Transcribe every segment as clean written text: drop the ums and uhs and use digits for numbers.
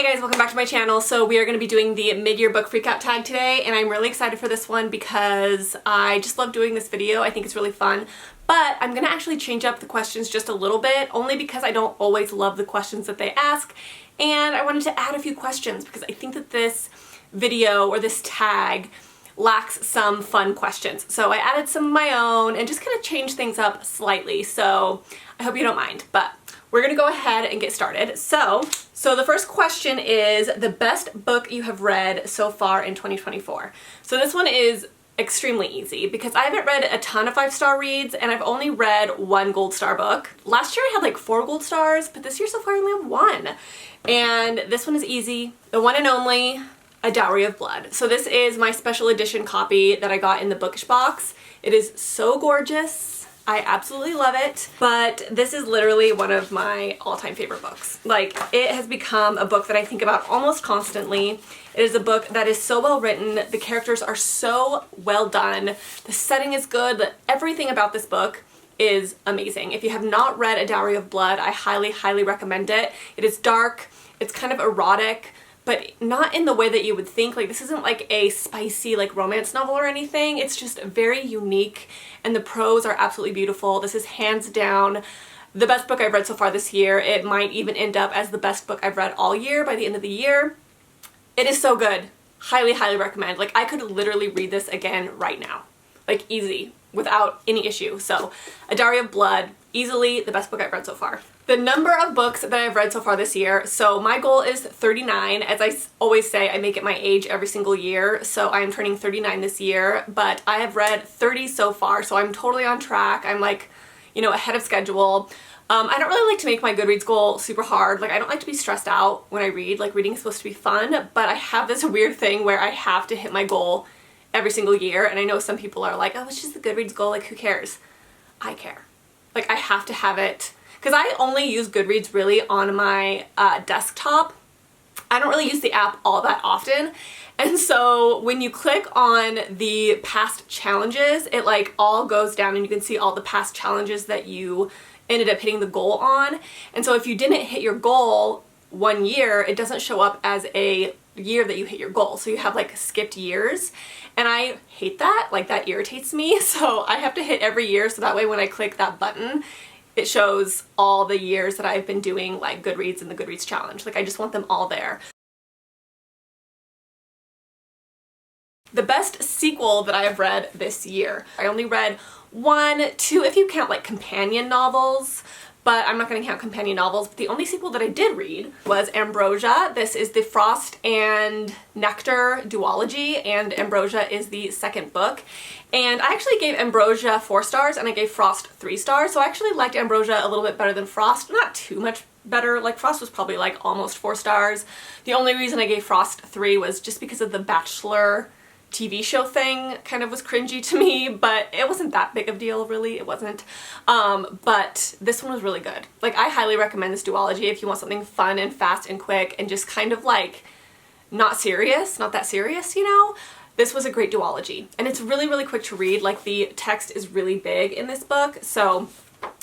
guys, welcome back to my channel. So we are going to be doing the mid-year book freakout tag today, and I'm really excited for this one because I just love doing this video. I think it's really fun, but I'm going to actually change up the questions just a little bit, only because I don't always love the questions that they ask, and I wanted to add a few questions because I think that this video or this tag lacks some fun questions. So I added some of my own and just kind of changed things up slightly, so I hope you don't mind, but we're gonna go ahead and get started. So the first question is the best book you have read so far in 2024. So this one is extremely easy because I haven't read a ton of 5-star reads and I've only read one gold star book. Last year I had like 4 gold stars, but this year so far I only have 1. And this one is easy. The one and only, A Dowry of Blood. So this is my special edition copy that I got in the bookish box. It is so gorgeous. I absolutely love it, but this is literally one of my all-time favorite books. Like, it has become a book that I think about almost constantly. It is a book that is so well written, the characters are so well done, the setting is good, everything about this book is amazing. If you have not read A Dowry of Blood, I highly, highly recommend it. It is dark, it's kind of erotic, but not in the way that you would think. Like, this isn't like a spicy like romance novel or anything. It's just very unique and the prose are absolutely beautiful. This is hands down the best book I've read so far this year. It might even end up as the best book I've read all year by the end of the year. It is so good. Highly, highly recommend. Like, I could literally read this again right now. Like, easy, without any issue. So, A Dowry of Blood, easily the best book I've read so far. The number of books that I've read so far this year, so my goal is 39. As I always say, I make it my age every single year, so I'm turning 39 this year, but I have read 30 so far, so I'm totally on track. I'm like, you know, ahead of schedule. I don't really like to make my Goodreads goal super hard. Like, I don't like to be stressed out when I read. Like, reading is supposed to be fun, but I have this weird thing where I have to hit my goal every single year, and I know some people are like, oh, it's just the Goodreads goal, like, who cares? I care. Like, I have to have it. Because I only use Goodreads really on my desktop. I don't really use the app all that often. And so when you click on the past challenges, it like all goes down and you can see all the past challenges that you ended up hitting the goal on. And so if you didn't hit your goal one year, it doesn't show up as a year that you hit your goal. So you have like skipped years. And I hate that. Like, that irritates me. So I have to hit every year so that way when I click that button, it shows all the years that I've been doing like Goodreads and the Goodreads challenge. Like, I just want them all there. The best sequel that I have read this year. I only read 1, 2, if you count like companion novels, but I'm not going to count companion novels. But the only sequel that I did read was Ambrosia. This is the Frost and Nectar duology, and Ambrosia is the second book. And I actually gave Ambrosia 4 stars and I gave Frost 3 stars. So I actually liked Ambrosia a little bit better than Frost. Not too much better. Like, Frost was probably like almost 4 stars. The only reason I gave Frost 3 was just because of the Bachelor TV show thing kind of was cringy to me, but it wasn't that big of a deal, really. It wasn't. But this one was really good. Like, I highly recommend this duology if you want something fun and fast and quick and just kind of like not serious, not that serious, you know? This was a great duology. And it's really, really quick to read. Like, the text is really big in this book, so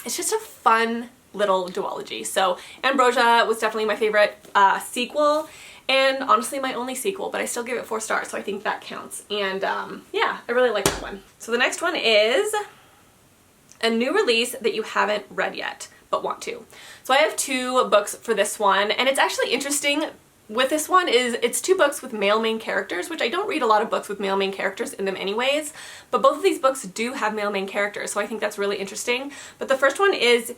it's just a fun little duology. So Ambrosia was definitely my favorite sequel. And honestly my only sequel, but I still give it 4 stars, so I think that counts. And yeah, I really like that one. So the next one is a new release that you haven't read yet, but want to. So I have 2 books for this one, and it's actually interesting with this one is it's 2 books with male main characters, which I don't read a lot of books with male main characters in them anyways, but both of these books do have male main characters, so I think that's really interesting. But the first one is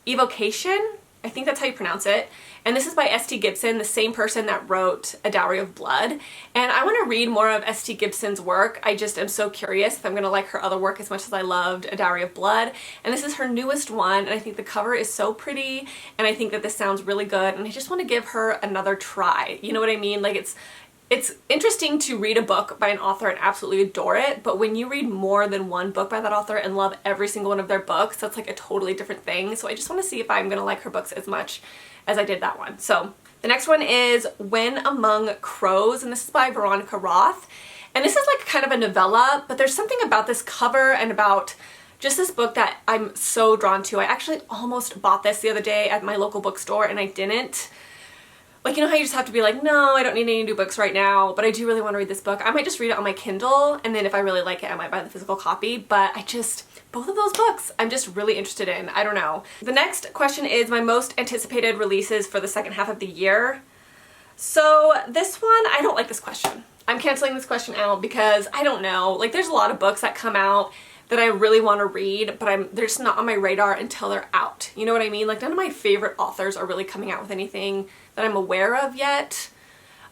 Evocation. I think that's how you pronounce it. And this is by S.T. Gibson, the same person that wrote A Dowry of Blood. And I want to read more of S.T. Gibson's work. I just am so curious if I'm going to like her other work as much as I loved A Dowry of Blood. And this is her newest one, and I think the cover is so pretty, and I think that this sounds really good, and I just want to give her another try. You know what I mean? Like, it's interesting to read a book by an author and absolutely adore it, but when you read more than one book by that author and love every single one of their books, that's like a totally different thing. So I just want to see if I'm going to like her books as much as I did that one. So the next one is When Among Crows, and this is by Veronica Roth. And this is like kind of a novella, but there's something about this cover and about just this book that I'm so drawn to. I actually almost bought this the other day at my local bookstore and I didn't. Like, you know how you just have to be like, no, I don't need any new books right now, but I do really want to read this book. I might just read it on my Kindle, and then if I really like it, I might buy the physical copy, but both of those books, I'm just really interested in. I don't know. The next question is my most anticipated releases for the second half of the year. So this one, I don't like this question. I'm canceling this question out because I don't know. Like, there's a lot of books that come out that I really want to read, but they're just not on my radar until they're out. You know what I mean? Like, none of my favorite authors are really coming out with anything that I'm aware of yet.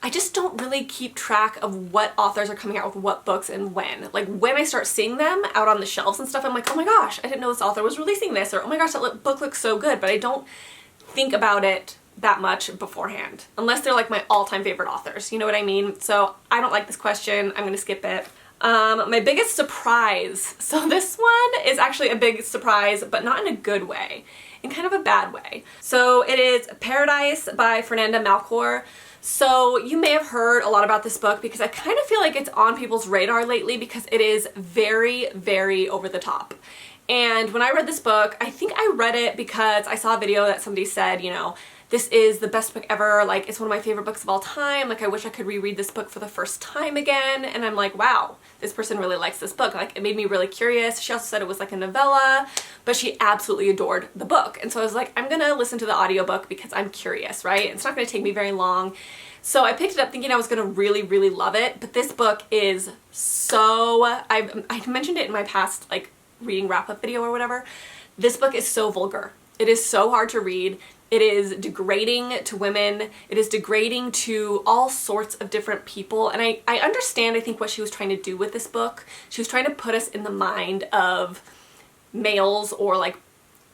I just don't really keep track of what authors are coming out with what books and when. Like, when I start seeing them out on the shelves and stuff, I'm like, oh my gosh, I didn't know this author was releasing this, or oh my gosh, that book looks so good, but I don't think about it that much beforehand, unless they're like my all-time favorite authors. You know what I mean? So I don't like this question. I'm gonna skip it. My biggest surprise. So this one is actually a big surprise, but not in a good way, in kind of a bad way. So it is Paradise by Fernanda Melchor. So you may have heard a lot about this book because I kind of feel like it's on people's radar lately because it is very, very over the top. And when I read this book, I think I read it because I saw a video that somebody said, you know, this is the best book ever, like it's one of my favorite books of all time, like I wish I could reread this book for the first time again. And I'm like, wow, this person really likes this book. Like, it made me really curious. She also said it was like a novella, but she absolutely adored the book. And so I was like, I'm gonna listen to the audiobook because I'm curious, right? It's not gonna take me very long. So I picked it up thinking I was gonna really, really love it, but this book is so, I mentioned it in my past like reading wrap-up video or whatever. This book is so vulgar. It is so hard to read. It is degrading to women. It is degrading to all sorts of different people. And I understand, I think, what she was trying to do with this book. She was trying to put us in the mind of males, or like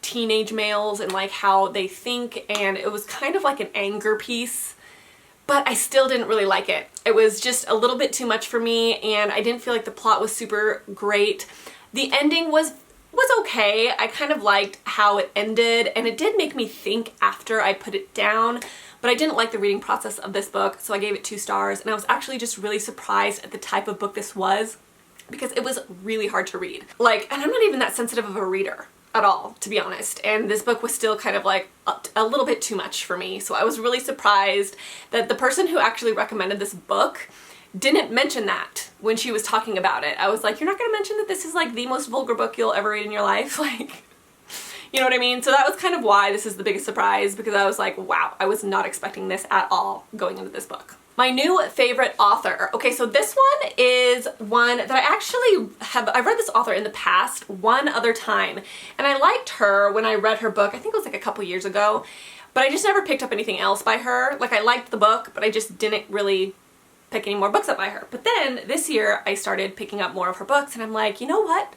teenage males, and like how they think. And it was kind of like an anger piece, but I still didn't really like it. It was just a little bit too much for me, and I didn't feel like the plot was super great. The ending was okay. I kind of liked how it ended, and it did make me think after I put it down, but I didn't like the reading process of this book, so I gave it 2 stars, and I was actually just really surprised at the type of book this was because it was really hard to read. Like, and I'm not even that sensitive of a reader at all, to be honest, and this book was still kind of like a little bit too much for me, so I was really surprised that the person who actually recommended this book didn't mention that when she was talking about it. I was like, you're not gonna mention that this is like the most vulgar book you'll ever read in your life? Like, you know what I mean? So that was kind of why this is the biggest surprise, because I was like, wow, I was not expecting this at all going into this book. My new favorite author. Okay, so this one is one that I've read this author in the past one other time, and I liked her when I read her book. I think it was like a couple years ago, but I just never picked up anything else by her. Like, I liked the book, but I just didn't really pick any more books up by her. But then this year I started picking up more of her books, and I'm like, you know what?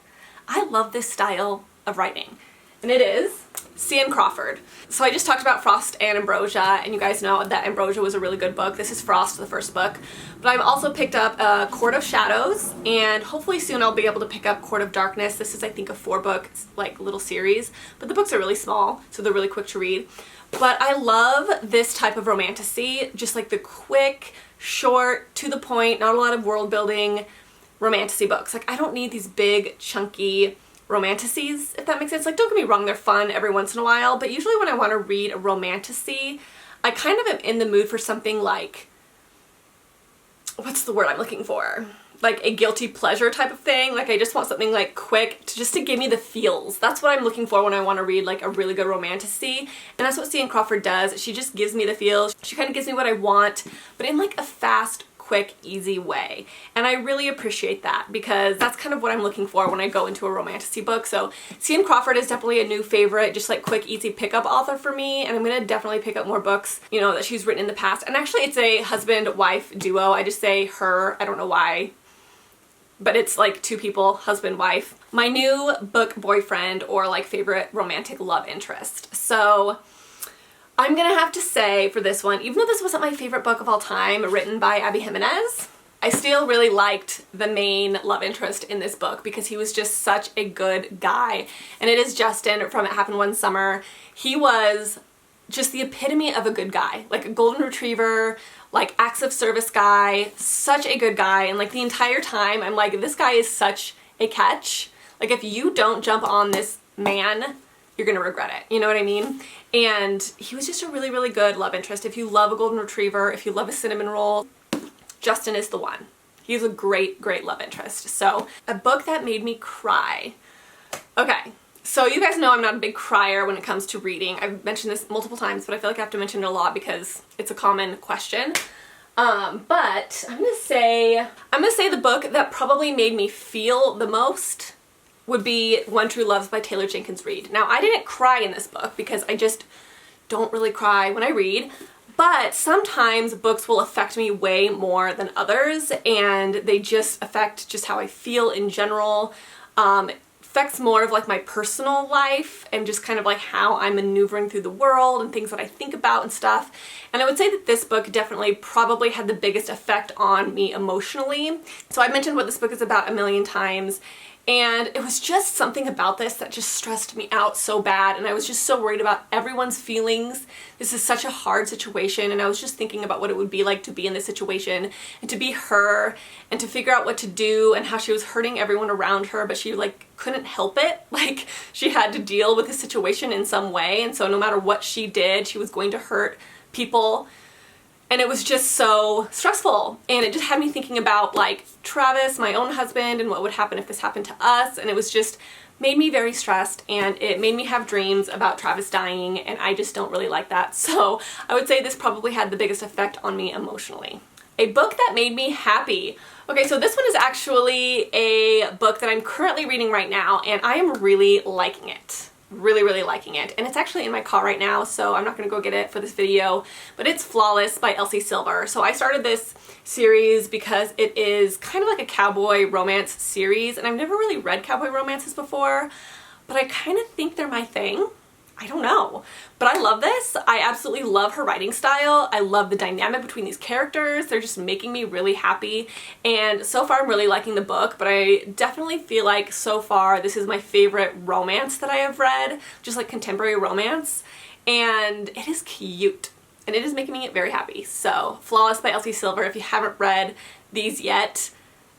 I love this style of writing. And it is C.N. Crawford. So I just talked about Frost and Ambrosia, and you guys know that Ambrosia was a really good book. This is Frost, the first book. But I've also picked up Court of Shadows, and hopefully soon I'll be able to pick up Court of Darkness. This is, I think, a 4-book like little series, but the books are really small, so they're really quick to read. But I love this type of romantasy, just like the quick, short, to the point, not a lot of world building romantasy books. Like, I don't need these big, chunky romantasies, if that makes sense. Like, don't get me wrong, they're fun every once in a while, but usually when I want to read a romantasy, I kind of am in the mood for something like, what's the word I'm looking for? Like a guilty pleasure type of thing. Like, I just want something like quick just to give me the feels. That's what I'm looking for when I want to read like a really good romantasy. And that's what C.N. Crawford does. She just gives me the feels. She kind of gives me what I want, but in like a fast, quick, easy way. And I really appreciate that because that's kind of what I'm looking for when I go into a romantasy book. So C.N. Crawford is definitely a new favorite, just like quick, easy pickup author for me. And I'm going to definitely pick up more books, you know, that she's written in the past. And actually it's a husband-wife duo. I just say her. I don't know why, but it's like 2 people, husband, wife. My new book boyfriend, or like favorite romantic love interest. So I'm gonna have to say for this one, even though this wasn't my favorite book of all time, written by Abby Jimenez, I still really liked the main love interest in this book because he was just such a good guy. And it is Justin from It Happened One Summer. He was just the epitome of a good guy, like a golden retriever, like acts of service guy, such a good guy. And like the entire time I'm like, this guy is such a catch. Like, if you don't jump on this man, you're gonna regret it. You know what I mean? And he was just a really, really good love interest. If you love a golden retriever, if you love a cinnamon roll, Justin is the one. He's a great, great love interest. So, a book that made me cry. Okay, so you guys know I'm not a big crier when it comes to reading. I've mentioned this multiple times, but I feel like I have to mention it a lot because it's a common question. But I'm gonna say the book that probably made me feel the most would be One True Loves by Taylor Jenkins Reid. Now, I didn't cry in this book because I just don't really cry when I read, but sometimes books will affect me way more than others, and they just affect just how I feel in general. It affects more of like my personal life and just kind of like how I'm maneuvering through the world and things that I think about and stuff. And I would say that this book definitely probably had the biggest effect on me emotionally. So I've mentioned what this book is about a million times, and it was just something about this that just stressed me out so bad, and I was just so worried about everyone's feelings. This is such a hard situation, and I was just thinking about what it would be like to be in this situation and to be her and to figure out what to do and how she was hurting everyone around her, but she like couldn't help it. Like, she had to deal with the situation in some way, and so no matter what she did, she was going to hurt people. And it was just so stressful, and it just had me thinking about like Travis, my own husband, and what would happen if this happened to us. And it was just made me very stressed, and it made me have dreams about Travis dying, and I just don't really like that. So I would say this probably had the biggest effect on me emotionally. A book that made me happy. Okay, so this one is actually a book that I'm currently reading right now, and I am really liking it. Really, really liking it. And it's actually in my car right now, so I'm not gonna go get it for this video, but it's Flawless by Elsie Silver. So I started this series because it is kind of like a cowboy romance series, and I've never really read cowboy romances before, but I kind of think they're my thing. I don't know, but I love this. I absolutely love her writing style. I love the dynamic between these characters. They're just making me really happy, and so far I'm really liking the book, but I definitely feel like so far this is my favorite romance that I have read, just like contemporary romance, and it is cute, and it is making me very happy. So, Flawless by Elsie Silver, if you haven't read these yet,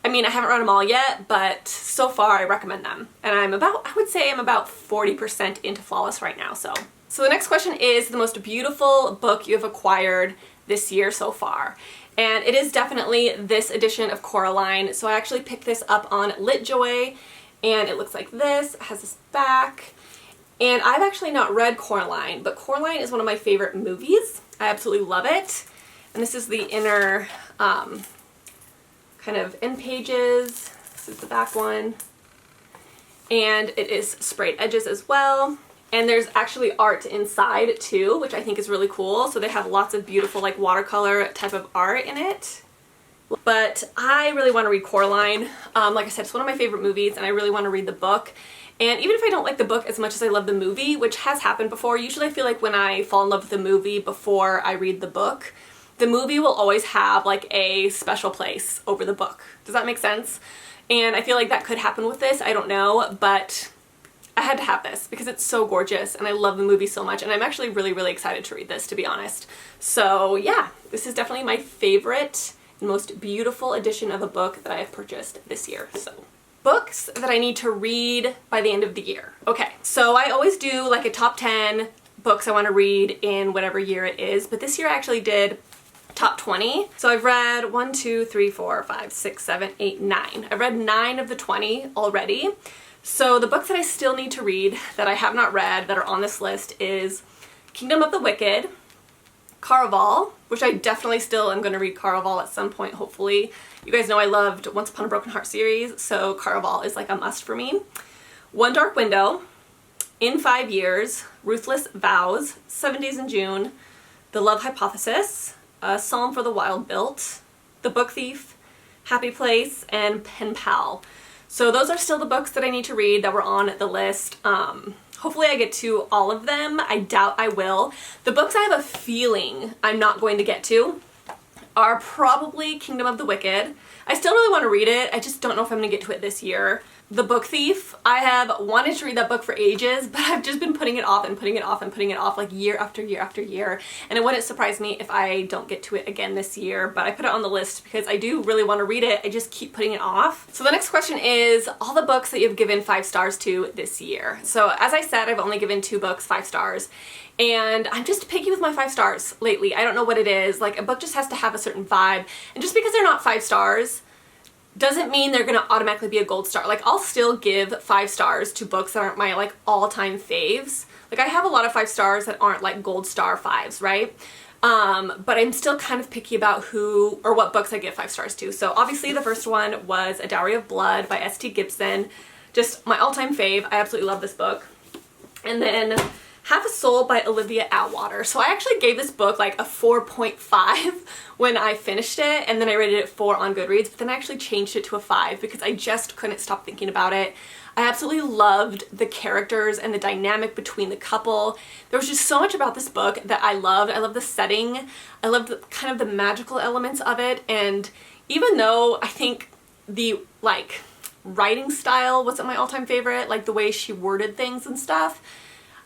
I mean, I haven't read them all yet, but so far I recommend them. And I would say I'm about 40% into Flawless right now, so. So the next question is the most beautiful book you have acquired this year so far. And it is definitely this edition of Coraline. So I actually picked this up on LitJoy, and it looks like this. It has this back. And I've actually not read Coraline, but Coraline is one of my favorite movies. I absolutely love it. And this is the inner, kind of end pages. This is the back one. And it is sprayed edges as well. And there's actually art inside too, which I think is really cool. So they have lots of beautiful like watercolor type of art in it. But I really want to read Coraline. Like I said, it's one of my favorite movies, and I really want to read the book. And even if I don't like the book as much as I love the movie, which has happened before, usually I feel like when I fall in love with the movie before I read the book, the movie will always have like a special place over the book. Does that make sense? And I feel like that could happen with this. I don't know, but I had to have this because it's so gorgeous, and I love the movie so much, and I'm actually really, really excited to read this, to be honest. So yeah, this is definitely my favorite and most beautiful edition of a book that I have purchased this year. So, books that I need to read by the end of the year. Okay, so I always do like a top 10 books I want to read in whatever year it is, but this year I actually did top 20. So I've read 1, 2, 3, 4, 5, 6, 7, 8, 9. I've read 9 of the 20 already. So the books that I still need to read that I have not read that are on this list is Kingdom of the Wicked, Caraval, which I definitely still am going to read Caraval at some point, hopefully. You guys know I loved Once Upon a Broken Heart series, so Caraval is like a must for me. One Dark Window, In 5 Years, Ruthless Vows, 7 Days in June, The Love Hypothesis, A Psalm for the Wild Built, The Book Thief, Happy Place, and Pen Pal. So those are still the books that I need to read that were on the list. Hopefully I get to all of them. I doubt I will. The books I have a feeling I'm not going to get to are probably Kingdom of the Wicked. I still really want to read it. I just don't know if I'm going to get to it this year. The Book Thief. I have wanted to read that book for ages, but I've just been putting it off and putting it off and putting it off like year after year after year. And it wouldn't surprise me if I don't get to it again this year, but I put it on the list because I do really want to read it. I just keep putting it off. So the next question is all the books that you've given 5 stars to this year. So as I said, I've only given 2 books 5 stars. And I'm just picky with my 5 stars lately. I don't know what it is. Like, a book just has to have a certain vibe. And just because they're not 5 stars doesn't mean they're gonna automatically be a gold star. Like, I'll still give 5 stars to books that aren't my like all-time faves. Like, I have a lot of 5 stars that aren't like gold star 5s, right? But I'm still kind of picky about who or what books I give 5 stars to. So obviously the first one was A Dowry of Blood by S.T. Gibson. Just my all-time fave. I absolutely love this book. And then Half a Soul by Olivia Atwater. So I actually gave this book like a 4.5 when I finished it, and then I rated it 4 on Goodreads, but then I actually changed it to a 5 because I just couldn't stop thinking about it. I absolutely loved the characters and the dynamic between the couple. There was just so much about this book that I loved. I loved the setting. I loved kind of the magical elements of it, and even though I think the like writing style wasn't my all-time favorite, like the way she worded things and stuff,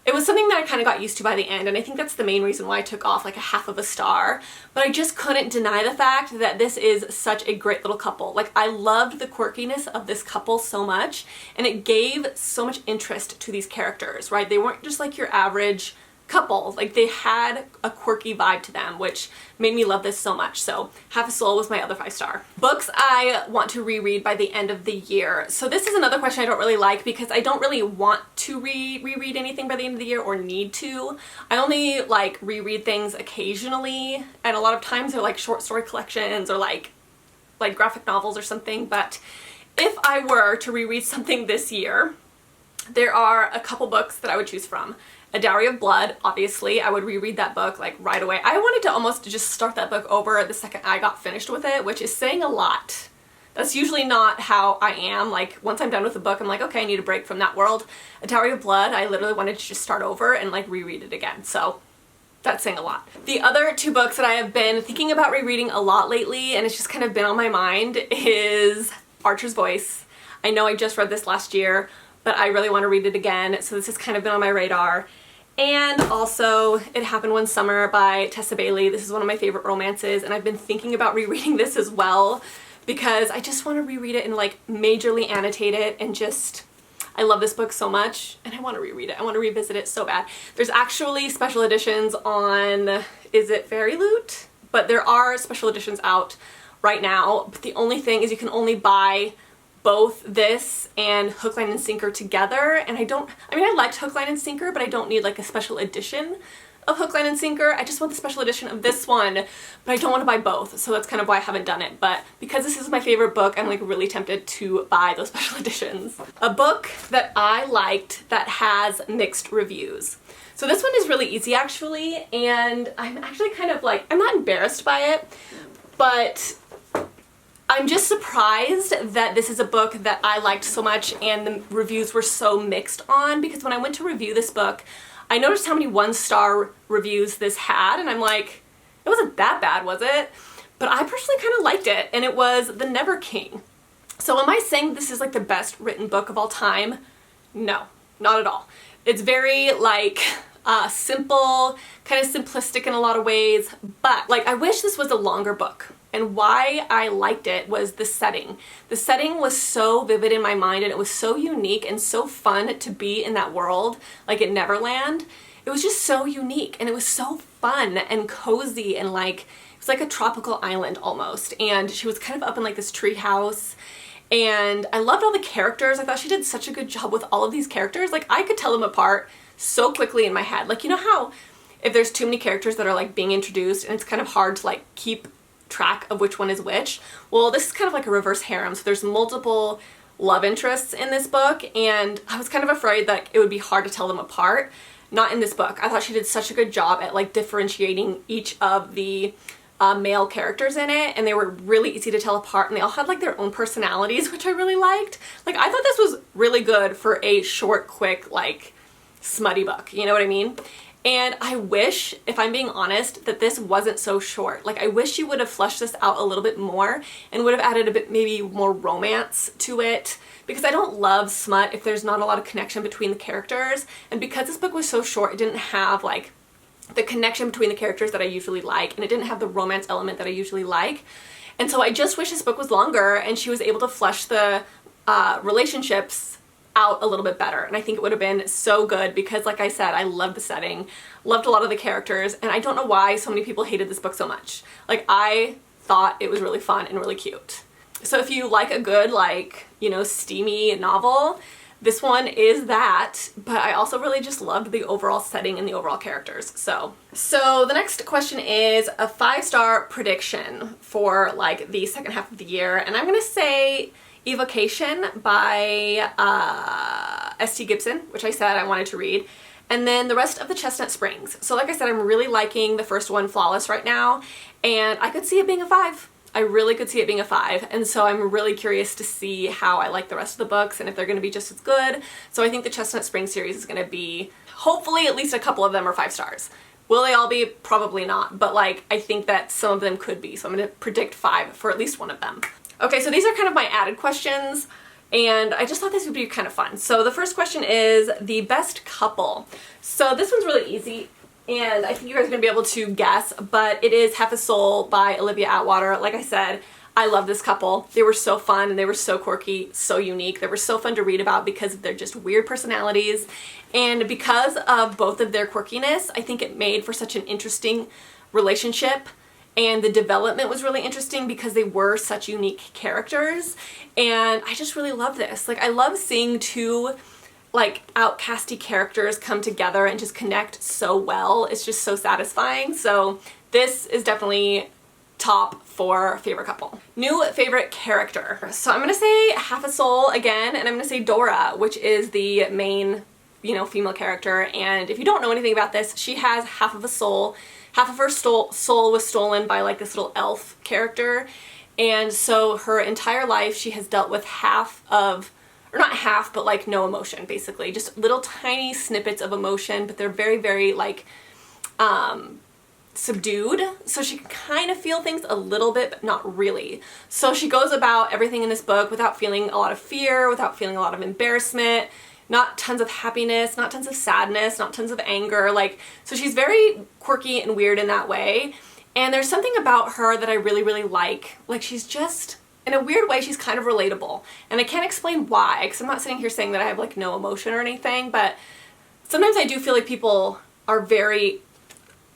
it was something that I kind of got used to by the end, and I think that's the main reason why I took off like a half of a star. But I just couldn't deny the fact that this is such a great little couple. Like, I loved the quirkiness of this couple so much, and it gave so much interest to these characters, right? They weren't just like your average couple. Like, they had a quirky vibe to them, which made me love this so much. So Half a Soul was my other 5 star. Books I want to reread by the end of the year. So this is another question I don't really like because I don't really want to reread anything by the end of the year or need to. I only like reread things occasionally, and a lot of times they're like short story collections or like graphic novels or something. But if I were to reread something this year, there are a couple books that I would choose from. A Dowry of Blood, obviously, I would reread that book like right away. I wanted to almost just start that book over the second I got finished with it, which is saying a lot. That's usually not how I am. Like, once I'm done with the book, I'm like, okay, I need a break from that world. A Dowry of Blood, I literally wanted to just start over and like reread it again. So that's saying a lot. The other 2 books that I have been thinking about rereading a lot lately, and it's just kind of been on my mind, is Archer's Voice. I know I just read this last year, but I really want to read it again, so this has kind of been on my radar. And also It Happened One Summer by Tessa Bailey. This is one of my favorite romances, and I've been thinking about rereading this as well because I just want to reread it and like majorly annotate it, and just, I love this book so much and I want to reread it. I want to revisit it so bad. There's actually special editions on, is it Fairy Loot? But there are special editions out right now, but the only thing is you can only buy both this and Hook, Line, and Sinker together, and I liked Hook, Line, and Sinker, but I don't need like a special edition of Hook, Line, and Sinker. I just want the special edition of this one, but I don't want to buy both, so that's kind of why I haven't done it. But because this is my favorite book, I'm like really tempted to buy those special editions. A book that I liked that has mixed reviews. So this one is really easy actually, and I'm actually kind of like, I'm not embarrassed by it, but I'm just surprised that this is a book that I liked so much and the reviews were so mixed on, because when I went to review this book, I noticed how many 1-star reviews this had, and I'm like, it wasn't that bad, was it? But I personally kind of liked it, and it was The Never King. So am I saying this is like the best written book of all time? No, not at all. It's very like simple, kind of simplistic in a lot of ways, but like I wish this was a longer book. And why I liked it was the setting. The setting was so vivid in my mind, and it was so unique and so fun to be in that world, like at Neverland. It was just so unique, and it was so fun and cozy, and like, it was like a tropical island almost. And she was kind of up in like this tree house, and I loved all the characters. I thought she did such a good job with all of these characters. Like, I could tell them apart so quickly in my head. Like, you know how if there's too many characters that are like being introduced and it's kind of hard to like keep track of which one is which? Well, this is kind of like a reverse harem. So there's multiple love interests in this book, and I was kind of afraid that it would be hard to tell them apart. Not in this book. I thought she did such a good job at like differentiating each of the male characters in it, and they were really easy to tell apart, and they all had like their own personalities, which I really liked. Like, I thought this was really good for a short, quick, like smutty book, you know what I mean? And I wish, if I'm being honest, that this wasn't so short. Like, I wish you would have fleshed this out a little bit more and would have added a bit maybe more romance to it, because I don't love smut if there's not a lot of connection between the characters. And because this book was so short, it didn't have like the connection between the characters that I usually like, and it didn't have the romance element that I usually like. And so I just wish this book was longer and she was able to flesh the relationships out a little bit better. And I think it would have been so good because, like I said, I loved the setting, loved a lot of the characters, and I don't know why so many people hated this book so much. Like, I thought it was really fun and really cute. So if you like a good, like, you know, steamy novel, this one is that, but I also really just loved the overall setting and the overall characters. So the next question is a 5-star prediction for like the second half of the year, and I'm gonna say Evocation by S.T. Gibson, which I said I wanted to read, and then the rest of the Chestnut Springs. So like I said, I'm really liking the first one, Flawless, right now, and I could see it being a 5. I really could see it being a 5, and so I'm really curious to see how I like the rest of the books and if they're going to be just as good. So I think the Chestnut Springs series is going to be, hopefully at least a couple of them are 5 stars. Will they all be? Probably not, but like I think that some of them could be, so I'm going to predict 5 for at least one of them. Okay, so these are kind of my added questions, and I just thought this would be kind of fun. So the first question is the best couple. So this one's really easy, and I think you guys are going to be able to guess, but it is Half a Soul by Olivia Atwater. Like I said, I love this couple. They were so fun, and they were so quirky, so unique. They were so fun to read about because of their just weird personalities, and because of both of their quirkiness, I think it made for such an interesting relationship. And the development was really interesting because they were such unique characters, and I just really love this. Like, I love seeing two like outcasty characters come together and just connect so well. It's just so satisfying. So this is definitely top for favorite couple. New favorite character. So I'm gonna say Half a Soul again, and I'm gonna say Dora, which is the main, you know, female character. And if you don't know anything about this, she has half of a soul. Half of her soul was stolen by like this little elf character, and so her entire life she has dealt with half of, or not half, but like no emotion, basically. Just little tiny snippets of emotion, but they're very, very like subdued, so she can kind of feel things a little bit, but not really. So she goes about everything in this book without feeling a lot of fear, without feeling a lot of embarrassment, not tons of happiness, not tons of sadness, not tons of anger. Like, so she's very quirky and weird in that way. And there's something about her that I really, really like. Like, she's just, in a weird way, she's kind of relatable. And I can't explain why, because I'm not sitting here saying that I have like no emotion or anything, but sometimes I do feel like people are very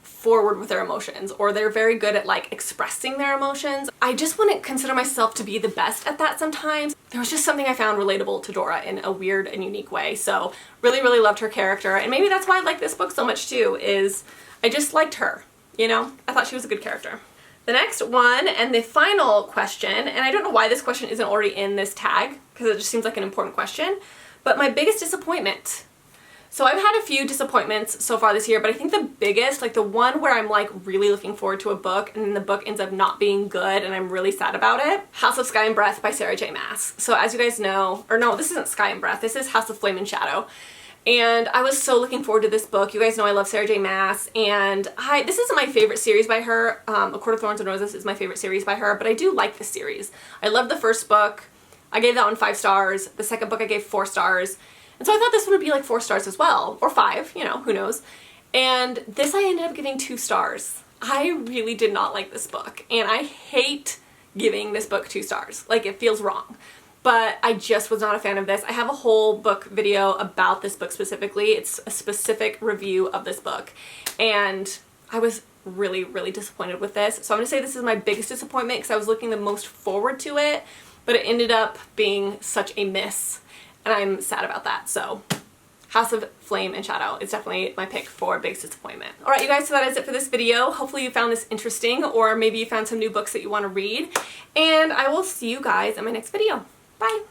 forward with their emotions, or they're very good at like expressing their emotions. I just wouldn't consider myself to be the best at that sometimes. There was just something I found relatable to Dora in a weird and unique way. So really, really loved her character, and maybe that's why I like this book so much too, is I just liked her, you know? I thought she was a good character. The next one, and the final question, and I don't know why this question isn't already in this tag, because it just seems like an important question, but my biggest disappointment. So I've had a few disappointments so far this year, but I think the biggest, like the one where I'm like really looking forward to a book and then the book ends up not being good and I'm really sad about it, House of Sky and Breath by Sarah J. Maas. So as you guys know, or no, this isn't Sky and Breath, this is House of Flame and Shadow. And I was so looking forward to this book. You guys know I love Sarah J. Maas, and this isn't my favorite series by her. A Court of Thorns and Roses is my favorite series by her, but I do like this series. I love the first book. I gave that one 5 stars. The second book I gave 4 stars. And so I thought this one would be like 4 stars as well, or 5, you know, who knows. And this I ended up giving 2 stars. I really did not like this book, and I hate giving this book 2 stars. Like, it feels wrong. But I just was not a fan of this. I have a whole book video about this book specifically. It's a specific review of this book, and I was really, really disappointed with this. So I'm going to say this is my biggest disappointment because I was looking the most forward to it, but it ended up being such a miss. And I'm sad about that. So House of Flame and Shadow is definitely my pick for biggest disappointment. Alright you guys, so that is it for this video. Hopefully you found this interesting, or maybe you found some new books that you want to read. And I will see you guys in my next video. Bye!